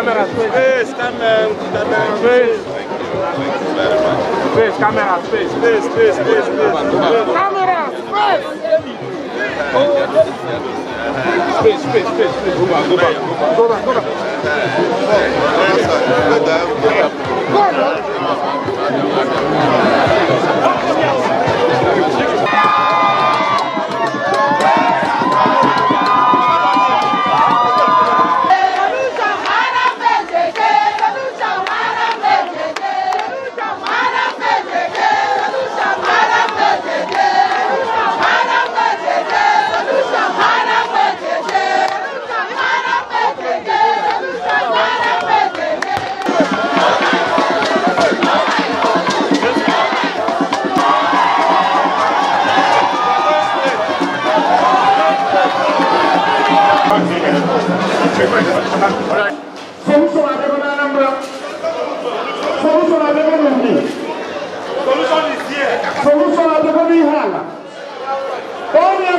camera, space. Space, camera. Space. Space, Camera, space. space, space, space, space. Camera, space. Space, space, space, space. Go back, go back. Go back, go back.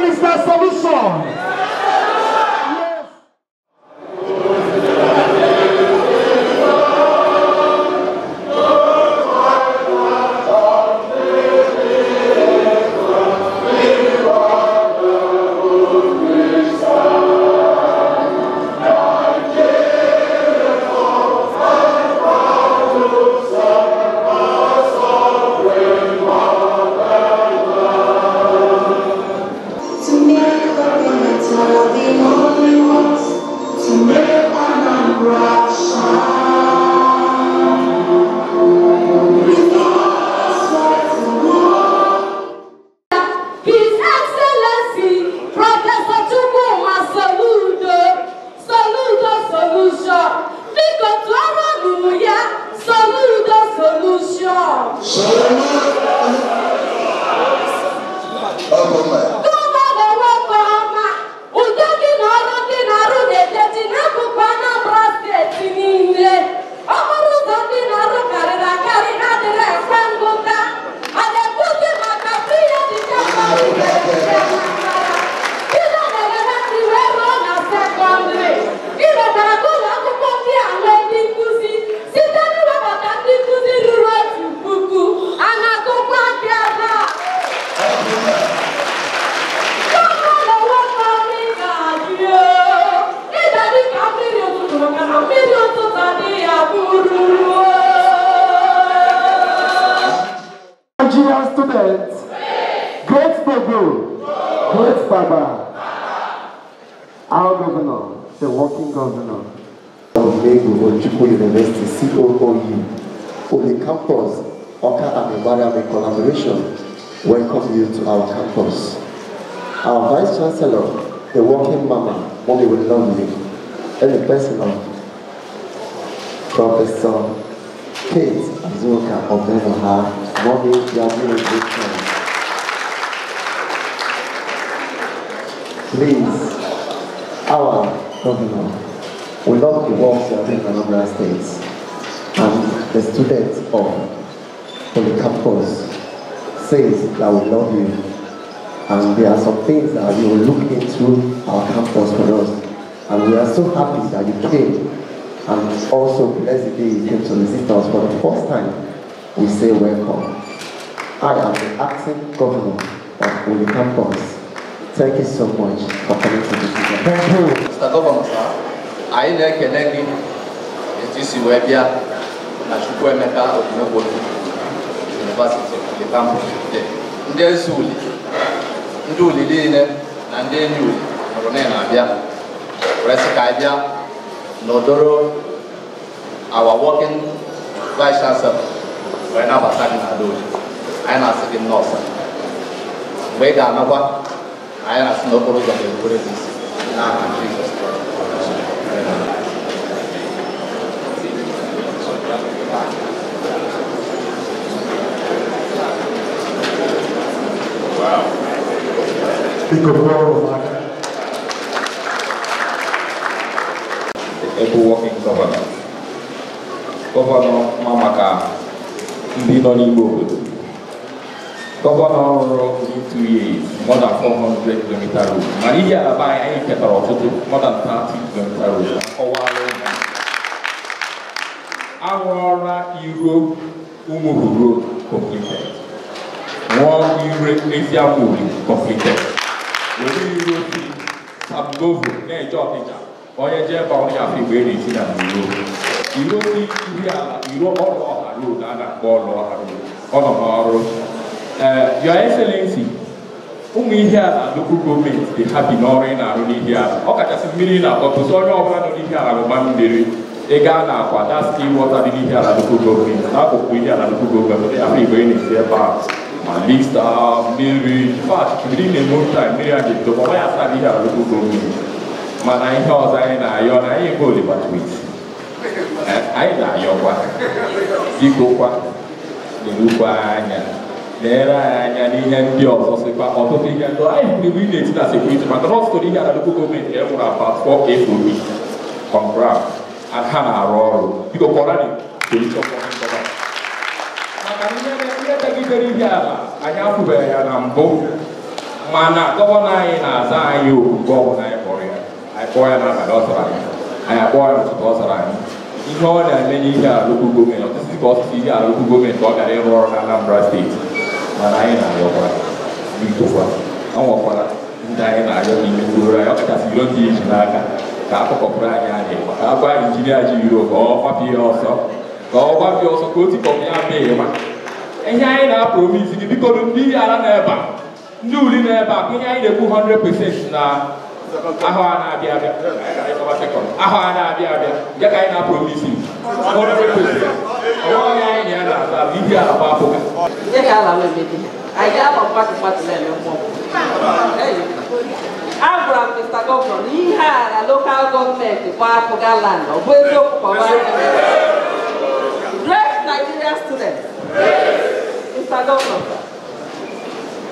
Mr. Solution. Nigerian students, great Togo, great Baba, our governor, the working governor of Lagos Ojukwu University, COOU, on the campus, Oka and Ibadan in collaboration, welcome you to our campus. Our Vice Chancellor, the working mama, Mommy will love you, and the person of Professor Kate Azuka of Nenoha. Mommy, you are doing a great job. Please, our governor, we love the work you are doing in Anambra State, and the students of the campus says that we love you, and there are some things that you will look into our campus for us, and we are so happy that you came, and also blessed the day you came to visit us for the first time. We say welcome. I am the acting governor of Uli Campus. Thank you so much for coming to this event. Thank you. Mr. Governor, sir, I like Kenegi, it is Webia, Nashukwemeka of Nobody University of the campus. There's Uli, Nduli Line, and then you, Ronena Abia, Resicabia, Nodoro, our working vice chancellor. We're now attacking our doing. I'm not sitting north. Wait down, I am not no problem of the police. Jesus wow. Speak of God, the working governor. Governor Mamaka. Ndị nọ n'Igbo obodo. Gọvanọ rụrụ in 2 years more than 400 km road. Mana ihe alaba anyị ketara ọtụtụ more than 30 km road. Akọwala ụmụ Aurora Euro Umuhu Road completed. One Euro Asia Movie completed. Euro Samgovo, Nejotija, Oyaja Bonia Fiberi Tina Euro Euro all road and ball road. Your Excellency, we here at local government, they have been already here. Okay, that's a million of so you are here at Mandiri. Egana, that's the water in here at local government. Now we here at local government, they have been going in their parts. Malista, Miri, in fact, within a month time, Miri and the Boy are here at local government. Man, I know I ain't going but with. I know your one. You go one. The Lupanya. There and the also say, I believe it as a great man. Also, the local government here about 4 FOB on ground and Hannah Roll. You go for it. I have to wear an boat. Mana, governor in a you go on I boy another daughter. I boy to daughter. You know that many here local government. This is because here local government talk at Anambra State. Manaina yoba bitofa awon kwala ndai na yo ni ngura yo kata si lo di jinaka ka ko kopra nya ni ka ba engineer ji ro ko papi also ko ti ko nya be ma enya ina promise ki biko ndi ara na eba ndi uli na eba ko nya ina 200% na ahwa na bia ahwa na bia ya ka ina promise 100%. Oh, yeah, yeah, you hear about it. I got a part Abraham, Mr. Governor, he had a local government to buy for land or great Nigerian students. Mr. Governor,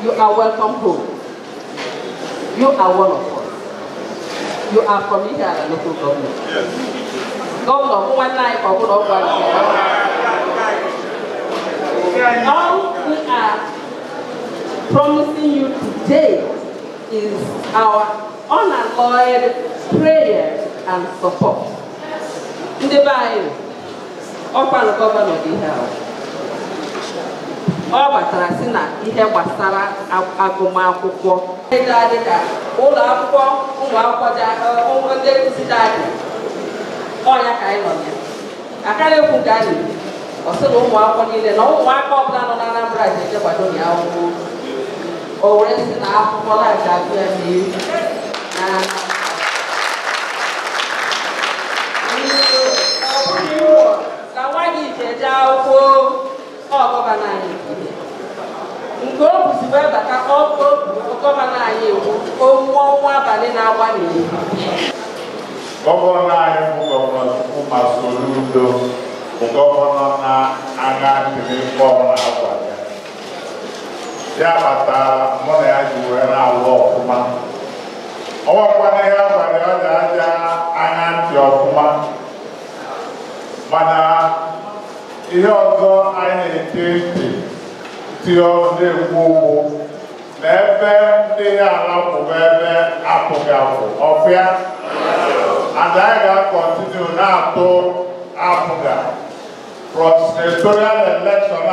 you are welcome home. You are one of us. You are from here at the local government. Governor, one night or one all we are promising you today is our unalloyed prayer and support. In the Bible, upon the governor of the hell, all but Rasina, he had Basara, Agumakuko, all our poor, over there to sit down. All your kind of them. I can't put that in. Also, no one in the no one plan on Anambra, I think about the Yahoo or rest in our for life that we are here. Now, why did you tell for all governor? Go to the web that all governor, oh, one banana one. Governor na aga tiri form na agwa ya bata mo na ya ji we na awo kuma owo kwa na ya gba de oja aja anya nti ofuma mana ihe ozo anyị na-ete ti o na-ekwu na ebe ndị ala kwụba ebe apụghị akwụ ọfịa and anyị ga-continue na-atụ apụga from senatorial election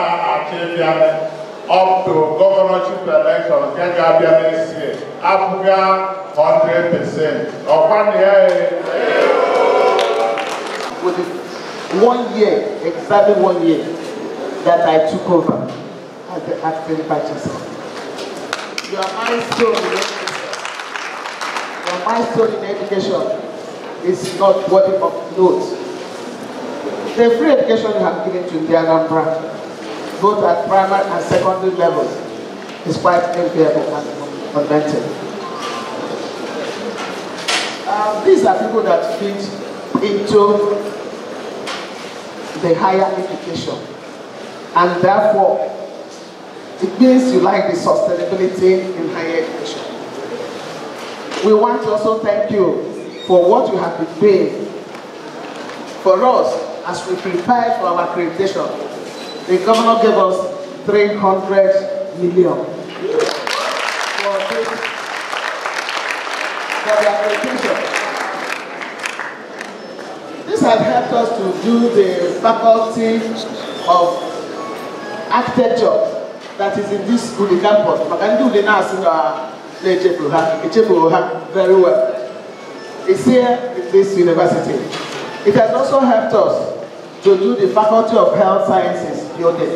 up to governorship election, Africa 100%. With 1 year, exactly 1 year, that I took over as the acting purchaser. Your milestone in education is not worthy of note. The free education you have given to the Anambra, both at primary and secondary levels, is quite enviable and commended. These are people that fit into the higher education, and therefore, it means you like the sustainability in higher education. We want to also thank you for what you have been doing for us. As we prepared for our accreditation, the governor gave us 300 million for the accreditation. These are has helped us to do the Faculty of Architecture that is in this Uli campus. But I do the nursing very well. It's here in this university. It has also helped us to do the Faculty of Health Sciences building.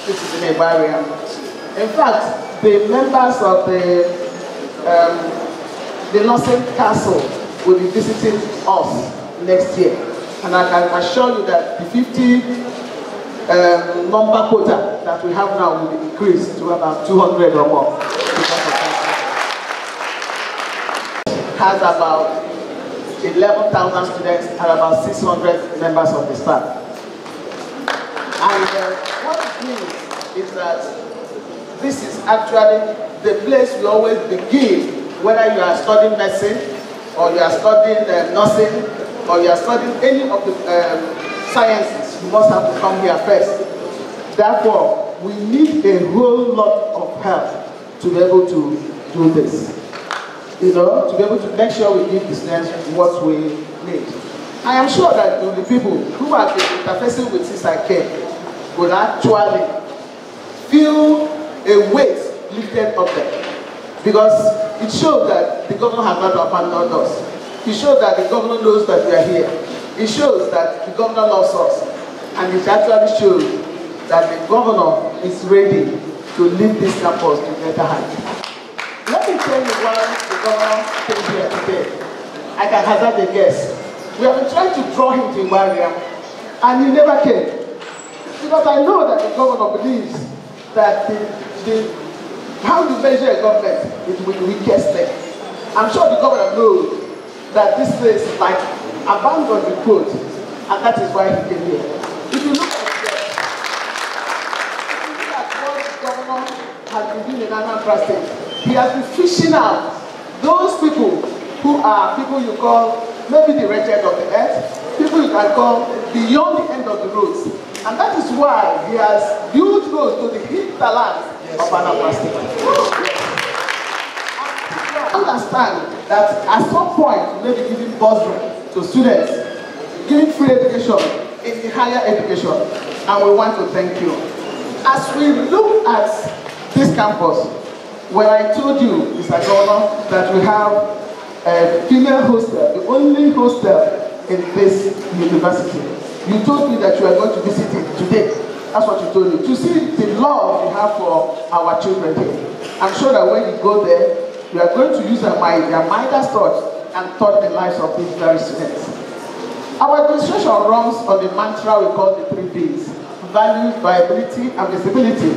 This is in a barrier. In fact, the members of the nursing council will be visiting us next year. And I can assure you that the 50 number quota that we have now will be increased to about 200 or more. Has about 11,000 students and about 600 members of the staff. And what it means is that this is actually the place we always begin, whether you are studying medicine, or you are studying nursing, or you are studying any of the sciences, you must have to come here first. Therefore, we need a whole lot of help to be able to do this. You know, to be able to make sure we give the students what we need. I am sure that the people who have been interfacing with CISIC will actually feel a weight lifted up there. Because it shows that the governor has not abandoned us. It shows that the governor knows that we are here. It shows that the governor loves us. And it actually shows that the governor is ready to lead this campus to better heights. Let me tell you why the governor came here today. I can hazard a guess. We have been trying to draw him to Ibaria, and he never came. Because I know that the governor believes that how you measure a government is with the weakest link. I'm sure the governor knows that this place is like abandoned the quote, and that is why he came here. If you look at what the governor has been doing in Anambra State, he has been fishing out those people who are people you call maybe the wretched of the earth, people you can call beyond the end of the roads. And that is why he has built roads to the hinterland of Anambra State. I understand that at some point, we may be giving bursary to students, giving free education in the higher education, and we want to thank you. As we look at this campus, when I told you, Mr. Governor, that we have a female hostel, the only hostel in this university, you told me that you are going to visit it today. That's what you told me. To see the love we have for our children here. I'm sure that when you go there, we are going to use their Midas touch and touch the lives of these very students. Our administration runs on the mantra we call the 3 Ps: values, viability, and visibility.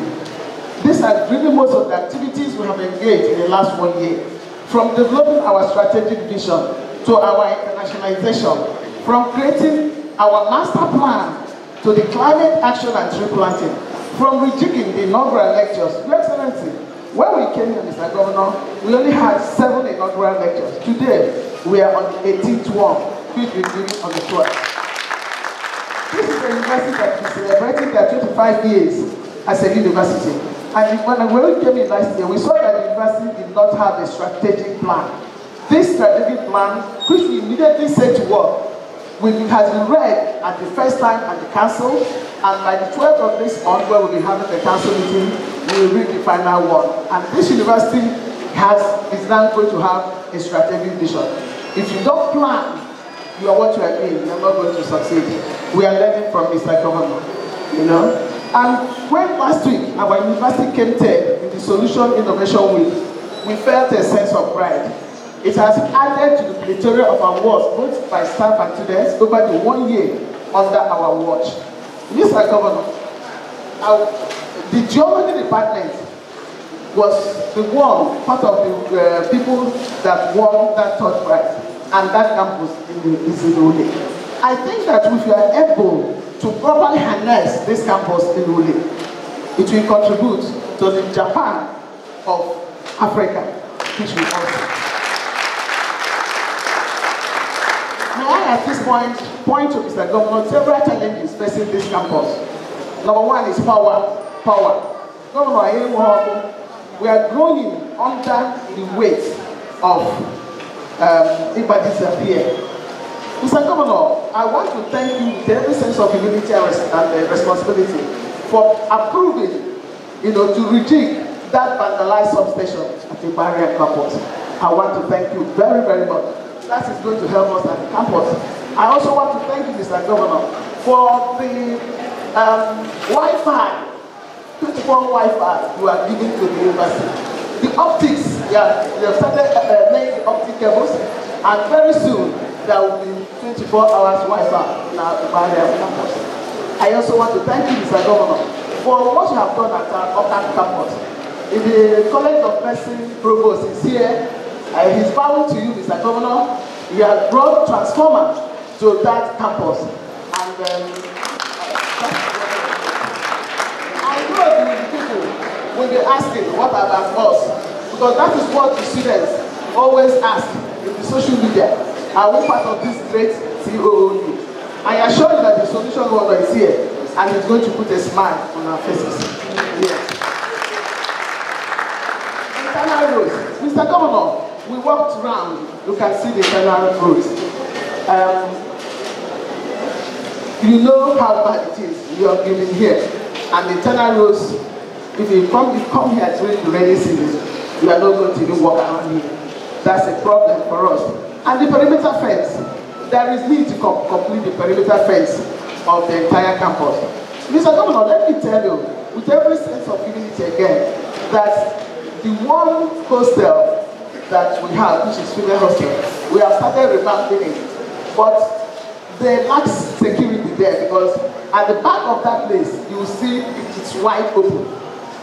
These are really most of the activities we have engaged in the last 1 year. From developing our strategic vision to our internationalization, from creating our master plan to the climate action and tree planting, from rejigging the inaugural lectures. Your Excellency, when we came here, Mr. Governor, we only had 7 inaugural lectures. Today, we are on the 18th one, which we're doing on the 12th. This is a university that is celebrating their 25 years as a university. And when we came in last year, we saw that the university did not have a strategic plan. This strategic plan, which we immediately set to work, has been read at the first time at the council, and by the 12th of this month, where we'll be having the council meeting, we will read the final one. And this university is now going to have a strategic vision. If you don't plan, you are what you are doing, you're not going to succeed. We are learning from Mr. Governor, you know. And when last week our university came third in the Solution Innovation Week, we felt a sense of pride. It has added to the plethora of awards, both by staff and students, over the 1 year under our watch. Mr. Governor, the geology department was the one, part of the people that won that third prize, and that campus is in Uli. I think that if we are able to properly harness this campus in Uli, it will contribute to the Japan of Africa, which we also. May I at this point to Mr. Governor several challenges facing this campus. Number one is power. Governor, we are growing under the weight of Ibadis here. Mr. Governor, I want to thank you with every sense of humility and responsibility for approving, to rejig that vandalized substation at the Igbariam campus. I want to thank you very, very much. That is going to help us at the campus. I also want to thank you, Mr. Governor, for the Wi-Fi, 24 Wi-Fi you are giving to the university. The optics, they have started laying the optic cables, and very soon there will be 24 hours Wi-Fi in our Igbariam campus. I also want to thank you, Mr. Governor, for what you have done at our Okan campus. In the College of Medicine Provost is here. He's bowing to you, Mr. Governor. He has brought transformers to that campus. And I know the people will be asking, what about us? Because that is what the students always ask in the social media. Are we part of this great COOU? I assure you that the solution governor is here, and he's going to put a smile on our faces. Yes. Internal roads. Mr. Governor, we walked around. You can see the internal roads. You know how bad it is. You have been here. And the internal roads, if you come here during the rainy season, you are not going to even walk around here. That's a problem for us. And the perimeter fence. There is need to complete the perimeter fence of the entire campus. Mr. Governor, let me tell you, with every sense of humility again, that the one hostel that we have, which is female hostel, we have started revamping it. But there lacks security there, because at the back of that place, you will see it's wide open.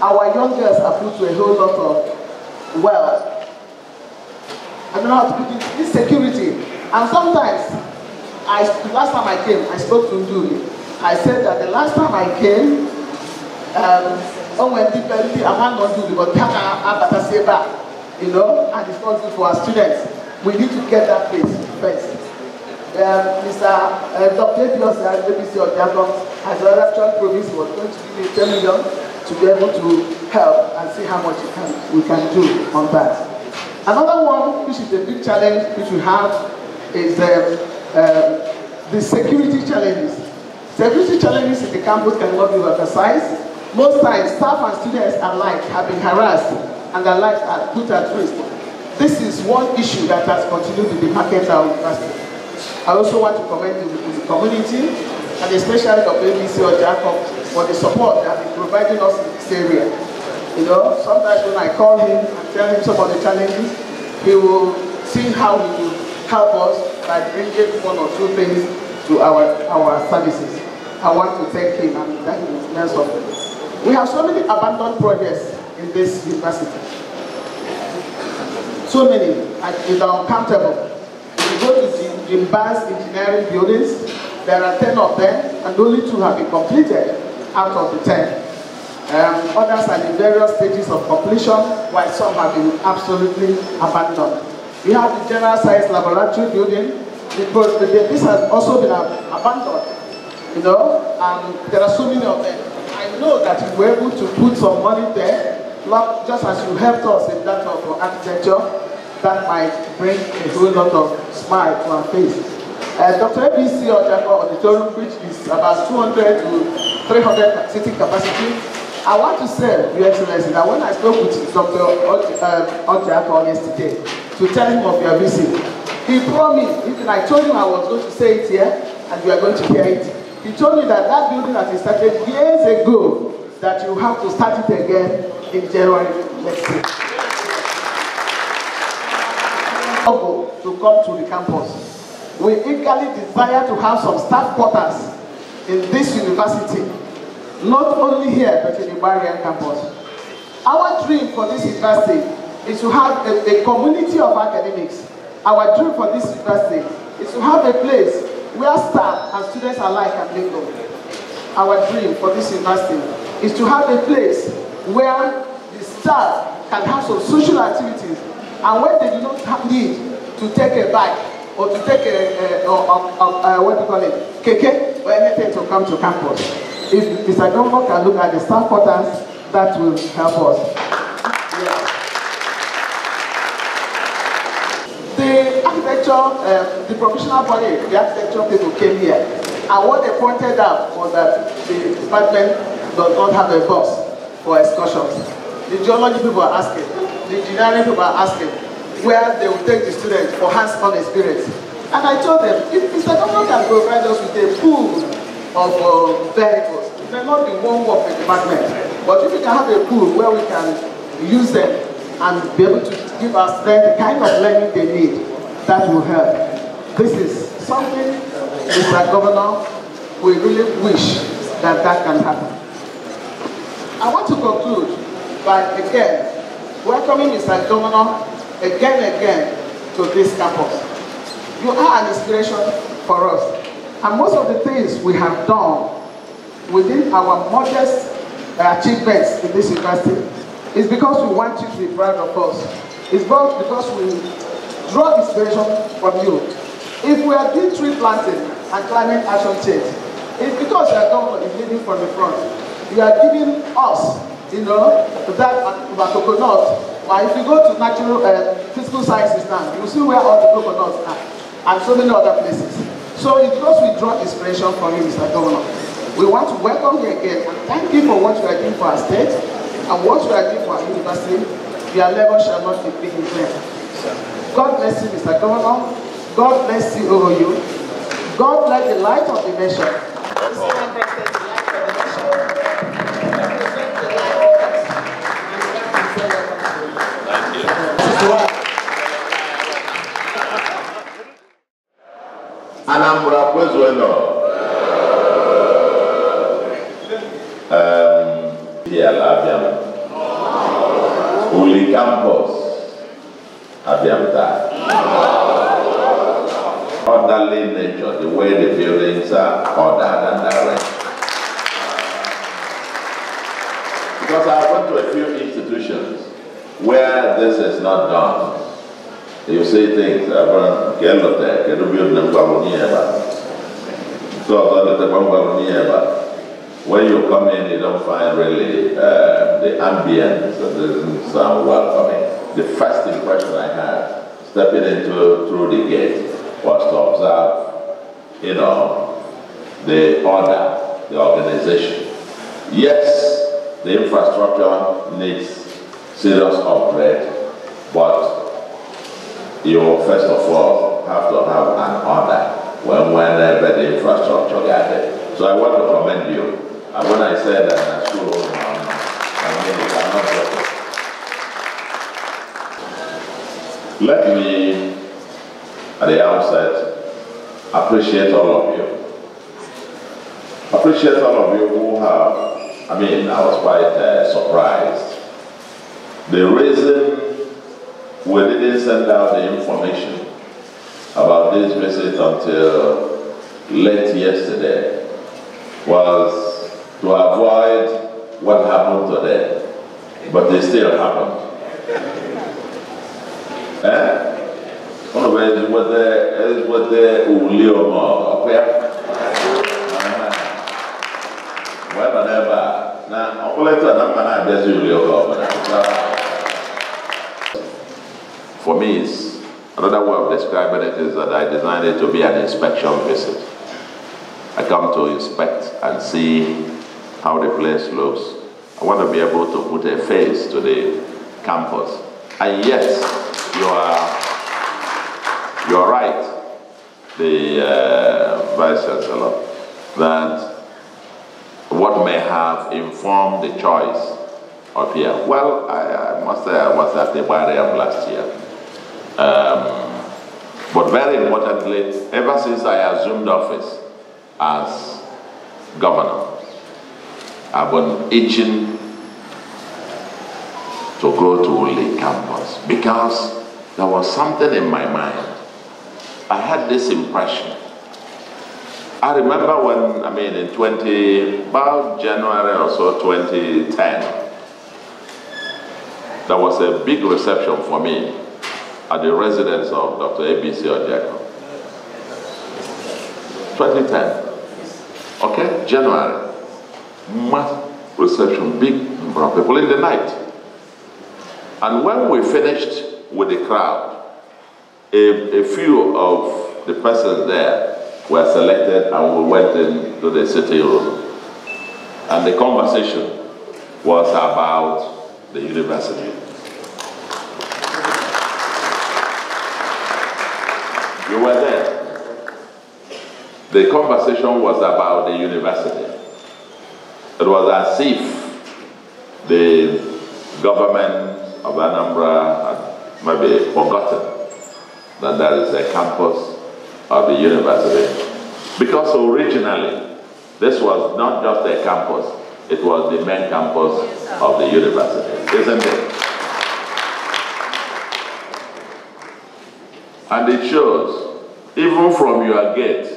Our young girls are put to a whole lot of, well, I don't know how to put it, insecurity. And sometimes, last time I came, I spoke to Nduli. I said that the last time I came, and it's not good for our students. We need to get that place first. Mr. Dr. Edios, ABC of Diakon, has actually promised he was going to give me 10 million to be able to help and see how much we can do on that. Another one, which is a big challenge which we have, is the security challenges. Security challenges in the campus cannot be emphasized. Most times, staff and students alike have been harassed and their lives are put at risk. This is one issue that has continued in the market of university. I also want to commend the community, and especially the ABC or Jacob, for the support they have been providing us in this area. Sometimes when I call him and tell him some of the challenges, he will see how he will help us by bringing one or two things to our services. I want to thank him and thank him immense of it. We have so many abandoned projects in this university. So many, it's uncountable. If you go to the Jimbaz engineering buildings, there are 10 of them, and only 2 have been completed out of the 10. Others are in various stages of completion, while some have been absolutely abandoned. We have the general science laboratory building. This has also been abandoned, and there are so many of them. I know that you were able to put some money there, just as you helped us in that of architecture, that might bring a whole lot of smile to our face. Dr. ABC Ojako Auditorium, which is about 200 to 300 seating capacity. I want to say, Your Excellency, that when I spoke with Dr. Ojako yesterday to tell him of your visit, he promised, even I told him I was going to say it here, and you are going to hear it. He told me that that building that he started years ago, that you have to start it again in January next year. To come to the campus. We eagerly desire to have some staff quarters in this university, not only here, but in the Igbariam campus. Our dream for this university is to have a community of academics. Our dream for this university is to have a place where staff and students alike can mingle. Our dream for this university is to have a place where the staff can have some social activities, and when they do not need to take a bike or to take what do you call it, keke or anything to come to campus. If Mr. Governor can look at the staff quarters, that will help us. Yeah. The architect the professional body, the architecture people came here, and what they pointed out was that the department does not have a bus for excursions. The geology people are asking, the engineering people are asking, where they will take the students for hands-on experience. And I told them, if Mr. Governor can provide us with a pool of vehicles, it may not be one work for the department, but if we can have a pool where we can use them and be able to give us the kind of learning they need, that will help. This is something, Mr. Governor, we really wish that that can happen. I want to conclude by again welcoming Mr. Governor again to this campus. You are an inspiration for us. And most of the things we have done within our modest achievements in this university is because we want you to be proud of us. It's both because we draw inspiration from you. If we are doing tree planting and climate action change, it's because your government is leading from the front. You are giving us, that coconut. But if you go to natural physical sciences now, you see where all the coconuts are, and so many other places. So it's because we draw inspiration from you, Mr. Governor. We want to welcome you again and thank you for what you are doing for our state and what you are doing for our university. Your level shall not be big in vain. God bless you, Mr. Governor. God bless you, OOU. God bless the light of the nation. Anambra Kwezuelo. Here, Abiam. Uli Campus. Abiam. Orderly nature, the way the buildings are ordered and arranged. Because I went to a few institutions where this is not done. You say things, when you come in, you don't find really the ambience, it doesn't sound welcoming. The first impression I had, stepping through the gate, was to observe, the order, the organization. Yes, the infrastructure needs serious upgrade, but you first of all have to have an order whenever the infrastructure got there. So I want to commend you. And when I said that in a school, I mean you cannot get it. Let me, at the outset, appreciate all of you. Appreciate all of you who have, I was quite surprised. The reason we didn't send out the information about this visit until late yesterday was to avoid what happened today, but it still happened. Always with the Ulioma, whenever now, I'm going for me, it's another way of describing it is that I designed it to be an inspection visit. I come to inspect and see how the place looks. I want to be able to put a face to the campus. And yes, you are right, the Vice Chancellor, that what may have informed the choice of here. Well, I must say I was at the Barium last year. But very importantly, ever since I assumed office as governor, I've been itching to go to Uli campus because there was something in my mind. I had this impression. I remember when, in about January or so, 2010, there was a big reception for me at the residence of Dr. ABC Ojeko. 2010. Okay, January. Mass reception, big number of people in the night. And when we finished with the crowd, a few of the persons there were selected and we went into the sitting room. And the conversation was about the university. You were there. The conversation was about the university. It was as if the government of Anambra had maybe forgotten that there is a campus of the university. Because originally, this was not just a campus, it was the main campus of the university, isn't it? And it shows, even from your gate,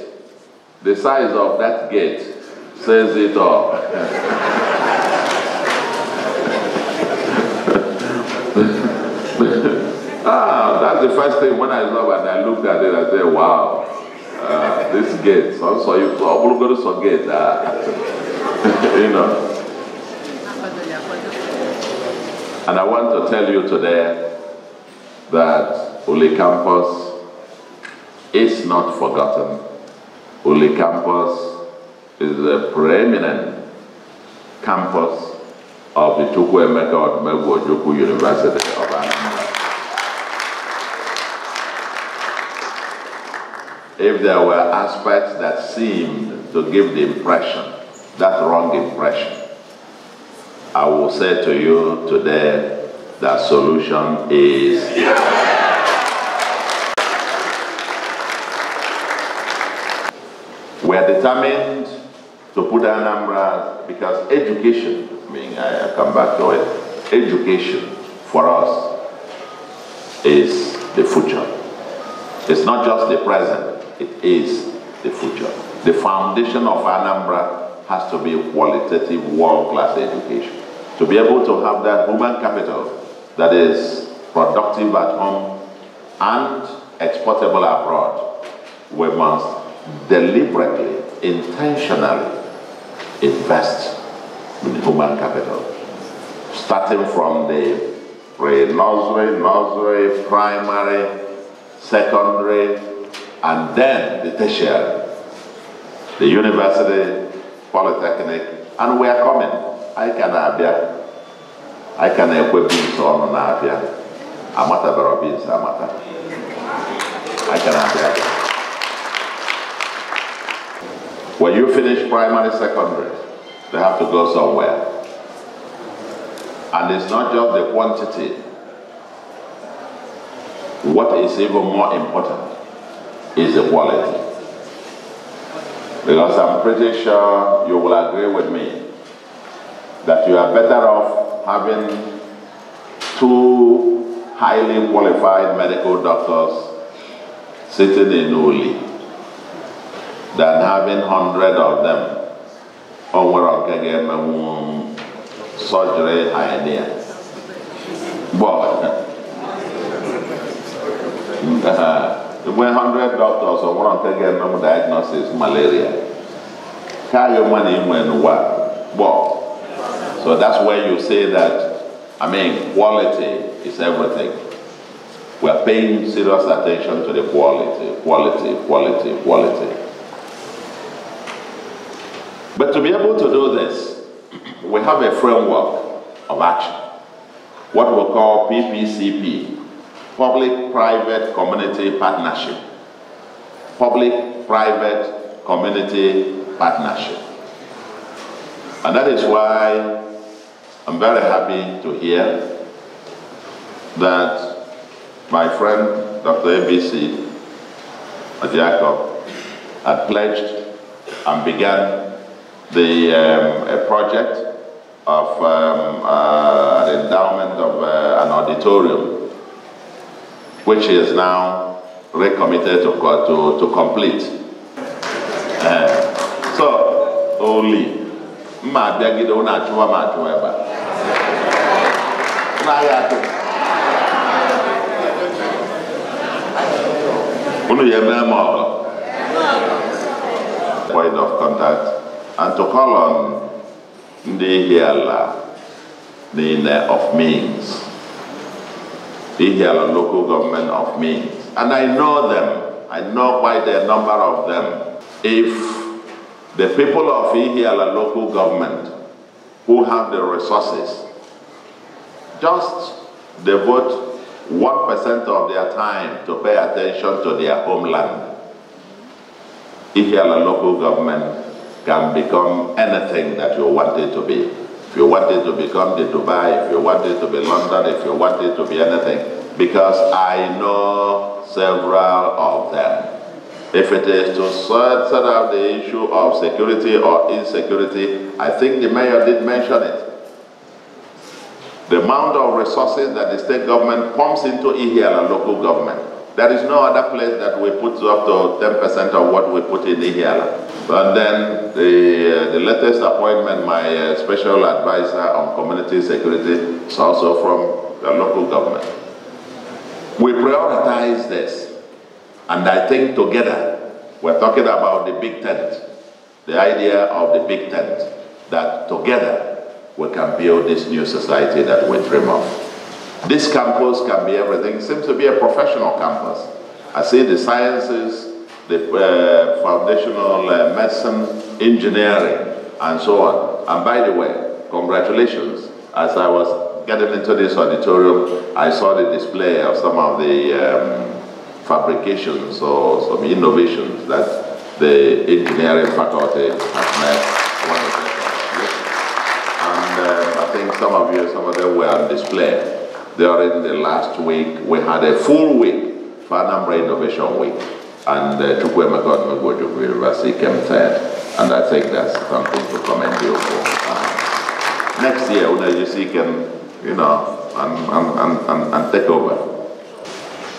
the size of that gate says it all. That's the first thing when I saw and I looked at it, I said, wow, this gate, so you go to some gate, you know. And I want to tell you today that Uli Campus is not forgotten. Uli Campus is the preeminent campus of the Chukwuemeka Odumegwu Ojukwu University of Anambra. If there were aspects that seemed to give the impression, that wrong impression, I will say to you today, the solution is we are determined to put Anambra, because education, I come back to it, education for us is the future. It's not just the present, it is the future. The foundation of Anambra has to be qualitative, world-class education. To be able to have that human capital that is productive at home and exportable abroad, we must deliberately, intentionally invest in human capital. Starting from the pre-nursery, nursery, primary, secondary, and then the tertiary, the university, polytechnic, and we are coming. I can equip beans on Abia. Amata Barabis, Amata. I can Abia. When you finish primary, secondary, they have to go somewhere. And it's not just the quantity. What is even more important is the quality. Because I'm pretty sure you will agree with me that you are better off having 2 highly qualified medical doctors sitting in Uli than having 100 of them on surgery pioneer. But when 100 doctors or one can get no diagnosis malaria, carry your money in what? So that's where you say that, quality is everything. We're paying serious attention to the quality. But to be able to do this, we have a framework of action, what we call PPCP, Public-Private Community Partnership. Public-Private Community Partnership. And that is why I'm very happy to hear that my friend, Dr. ABC Jacob, had pledged and began a project of an endowment of an auditorium, which is now recommitted to complete. So, only ma biagide una achuwa ma achuwa eba. Na ya to. Unu yeme mo. Point of contact and to call on the Hiala of Means, the Hiala local government of Means, and I know them, I know quite a number of them. If the people of Ihiala local government who have the resources just devote 1% of their time to pay attention to their homeland, Ihiala local government can become anything that you want it to be. If you want it to become the Dubai, if you want it to be London, if you want it to be anything, because I know several of them. If it is to sort out the issue of security or insecurity, I think the mayor did mention it. The amount of resources that the state government pumps into Ihiala local government, there is no other place that we put up to 10% of what we put in Ihiala. But then the latest appointment, my special advisor on community security, is also from the local government. We prioritize this, and I think together, we're talking about the big tent, the idea of the big tent, that together we can build this new society that we dream of. This campus can be everything. It seems to be a professional campus. I see the sciences, the foundational medicine, engineering, and so on. And by the way, congratulations. As I was getting into this auditorium, I saw the display of some of the fabrications or some innovations that the engineering faculty has made. And I think some of them were on display. During the last week, we had a full week for Anambra Innovation Week. And Chukwuemeka Odumegwu University came third. And I think that's something to commend you for. Next year, UNAUC can, you know, and take over.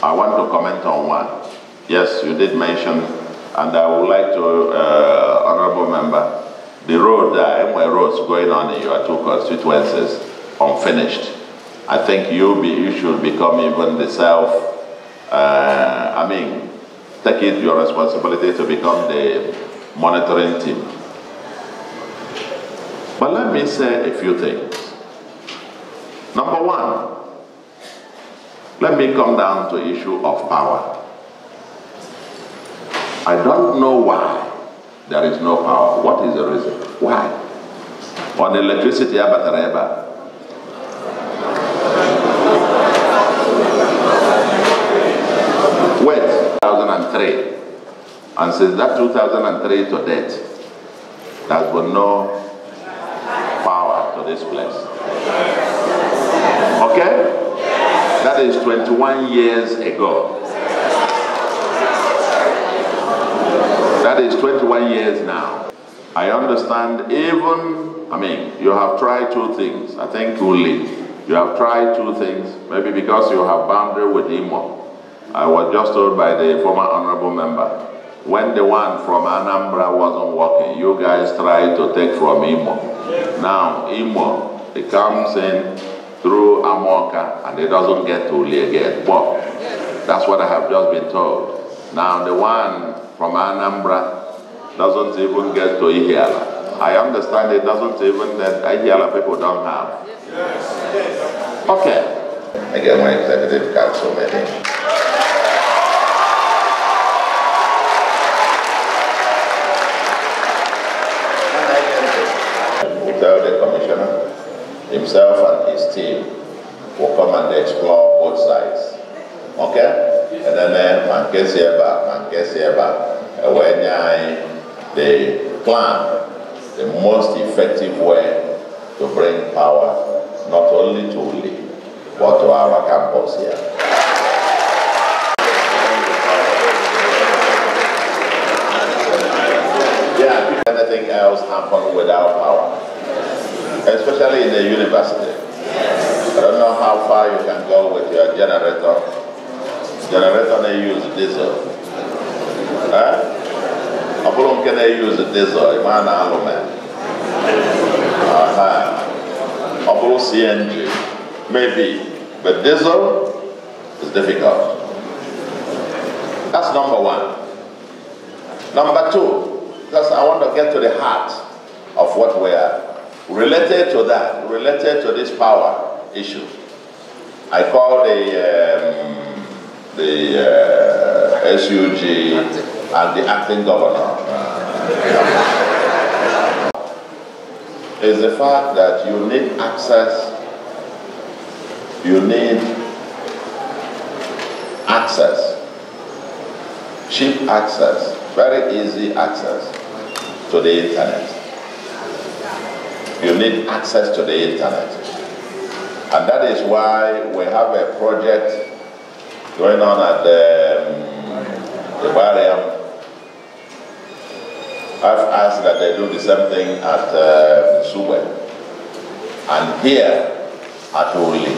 I want to comment on one. Yes, you did mention, and I would like to, Honorable Member, the road, Emwe roads going on in your two constituencies, unfinished. I think you should become even the take it your responsibility to become the monitoring team. But let me say a few things. Number one, let me come down to the issue of power. I don't know why there is no power. What is the reason? Why? On electricity, wait, 2003. And since that 2003 to date, there's been no power to this place. Okay? That is 21 years ago. That is 21 years now. I understand you have tried two things. I think truly, you have tried two things, maybe because you have boundary with Imo. I was just told by the former honorable member, when the one from Anambra wasn't working, you guys tried to take from Imo. Now, Imo, it comes in through Amoka and it doesn't get to Uli again. But that's what I have just been told. Now, the one from Anambra doesn't even get to Ihiala. I understand it doesn't even, that Ihiala people don't have. Okay. Again, my executive council meeting. Tell the commissioner, himself and his team will come and explore both sides. Okay? And then man gets here back, when the plan, the most effective way to bring power not only to Uli, but to our campus here. Yeah, anything else happen without power, especially in the university. I don't know how far you can go with your generator. Generator they use diesel. Apollo can they use diesel? Imana alumen. Apollo CNG, maybe, but diesel is difficult. That's number one. Number two, because I want to get to the heart of what we are. Related to that, related to this power issue, I call the the SUG, and the acting governor. Is the fact that you need access, cheap access, very easy access to the internet. You need access to the internet. And that is why we have a project going on at the Barium. I've asked that they do the same thing at Sube. And here at Uli,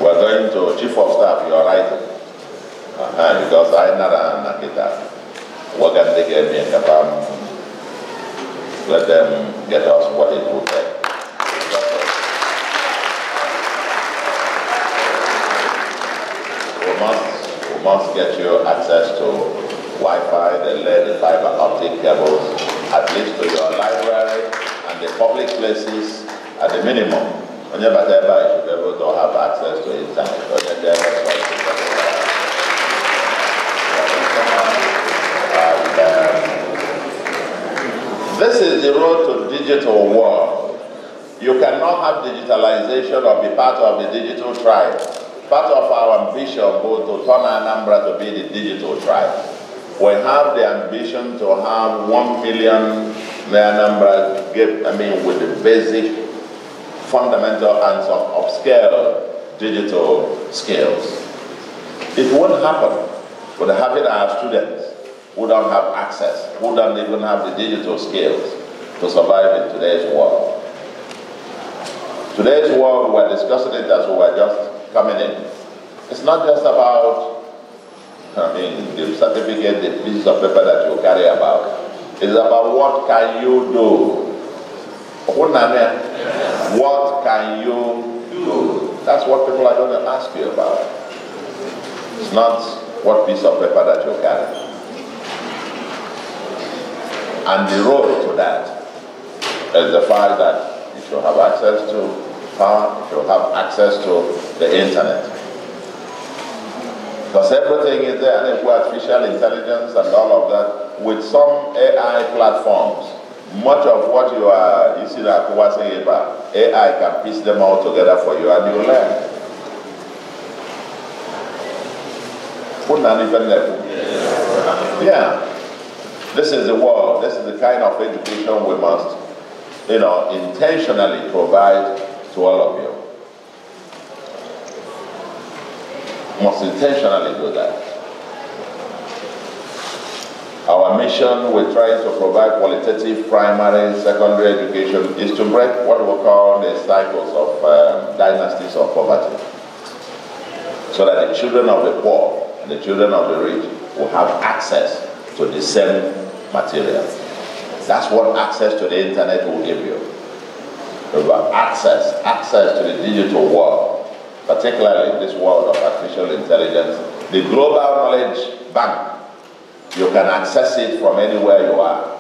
we're going to Chief of Staff, you are right. Because I know Nakita. We're going to get me a let them get us what it will take. We must get you access to Wi-Fi, the fiber optic cables, at least to your library and the public places at the minimum. Whenever you should be able to have access to internet. This is the road to digital world. You cannot have digitalization or be part of the digital tribe. Part of our ambition was to turn Anambra to be the digital tribe. We have the ambition to have 1 million Anambra, with the basic, fundamental and some upscale digital skills. It won't happen with having our students who don't have access, who don't even have the digital skills to survive in today's world. Today's world, we're discussing it as we were just coming in. It's not just about, the certificate, the piece of paper that you carry about. It's about what can you do. What can you do? That's what people are going to ask you about. It's not what piece of paper that you carry. And the road to that is the fact that you should have access to power, you should have access to the internet. Because everything is there, and artificial intelligence and all of that, with some AI platforms, much of what you see that AI can piece them all together for you and you learn. Yeah. This is the world. This is the kind of education we must, intentionally provide to all of you. Must intentionally do that. Our mission with trying to provide qualitative primary, secondary education is to break what we call the cycles of dynasties of poverty, so that the children of the poor and the children of the rich will have access to the same material. That's what access to the internet will give you. Access to the digital world, particularly this world of artificial intelligence, the global knowledge bank. You can access it from anywhere you are.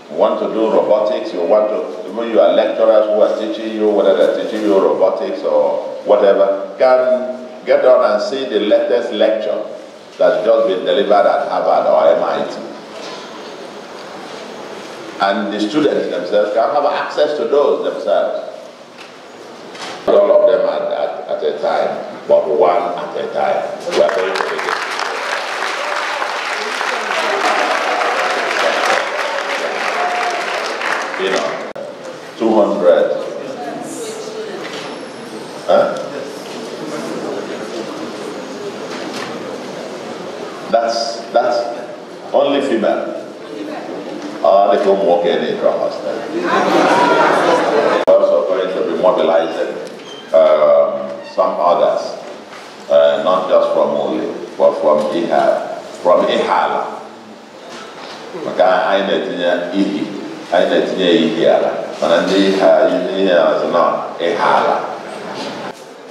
You want to do robotics, even your lecturers who are teaching you, whether they're teaching you robotics or whatever, can get on and see the latest lecture that's just been delivered at Harvard or MIT. And the students themselves can have access to those themselves. All of them at a time, but one at a time. We are going to begin. 200. Huh? That's only female. They don't walk in from hostel. We're also going to be mobilizing some others, not just from Uli, but from Ihala. I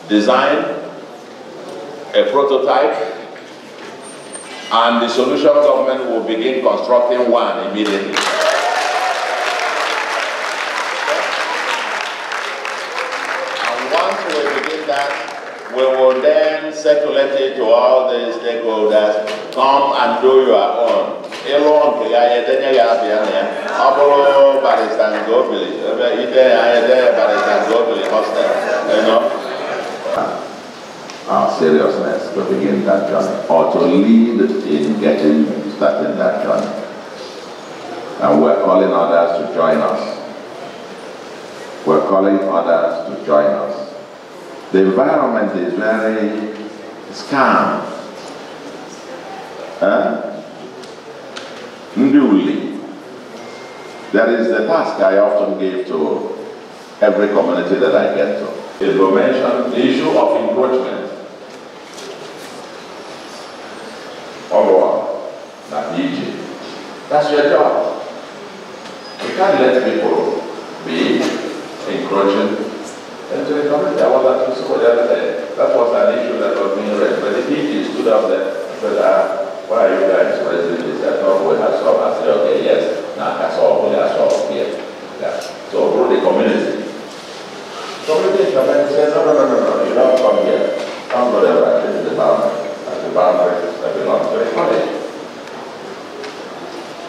design a prototype, and the solution government will begin constructing one immediately. And once we begin that, we will then circulate it to all the stakeholders. Come and do your own. Our seriousness to begin that journey, or to lead in starting that journey. And we're calling others to join us. We're calling others to join us. The environment is very calm. Newly. That is the task I often give to every community that I get to. It will mention the issue of encroachment. That's your job. You can't let people be encroaching into the community. I was at school the other day. That was an issue that was being raised. But the DG stood up there and said, why are you guys raising this? I thought we had solved. I said, okay, yes, now that's all we have solved here. Yeah. So through the community. Community said, no, you don't come here. Come to the right. This is the boundary. That's the boundary that belongs to the college.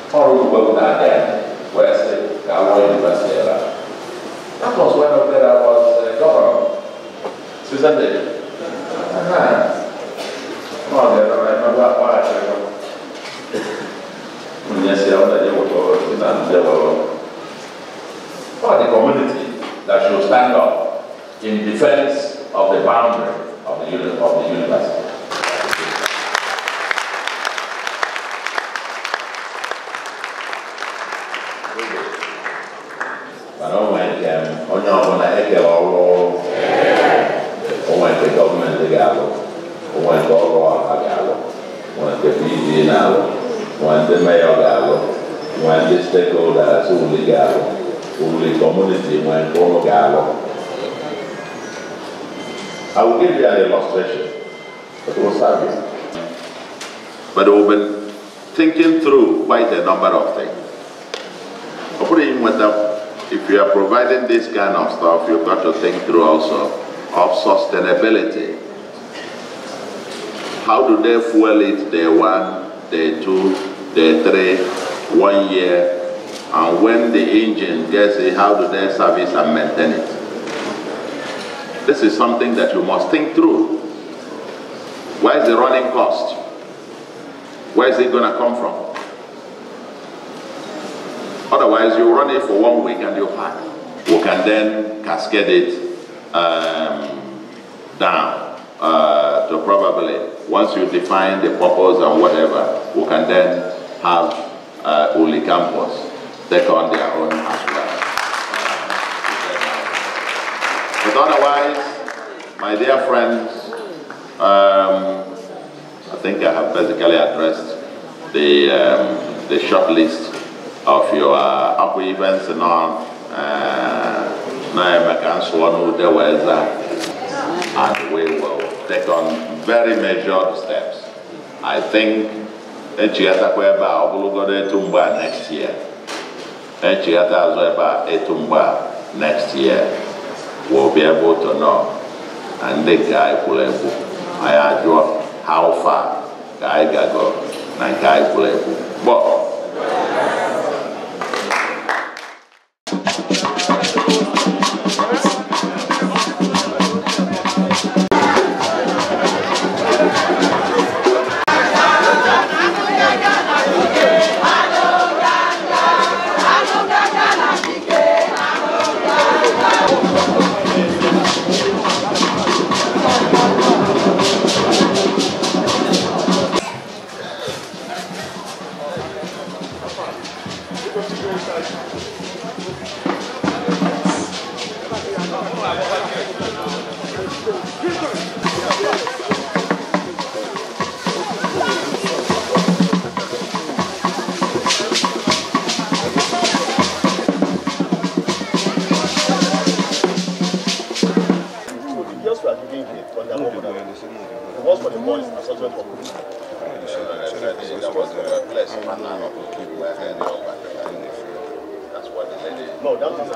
Or we work down there, West Galway University. That was when I was governor. Susan did. Oh, I remember why I the community that should stand up in defense of the boundary of the university. But when the government when the mayor when the stakeholders the community I will give you an illustration, but it will serve you. But we've been thinking through quite a number of things. If you are providing this kind of stuff, you've got to think through also of sustainability. How do they fuel it day 1, day 2, day 3, 1 year? And when the engine gets it, how do they service and maintain it? This is something that you must think through. Where is the running cost? Where is it going to come from? Otherwise, you run it for 1 week and you pack. We can then cascade it down to probably, once you define the purpose and whatever, we can then have Uli Campus take on their own as well. But otherwise, my dear friends, I think I have basically addressed the short list of your upper events and all. And we will take on very measured steps. I think next year we'll be able to know. And the guy will how far guy go and guy will. But No, that is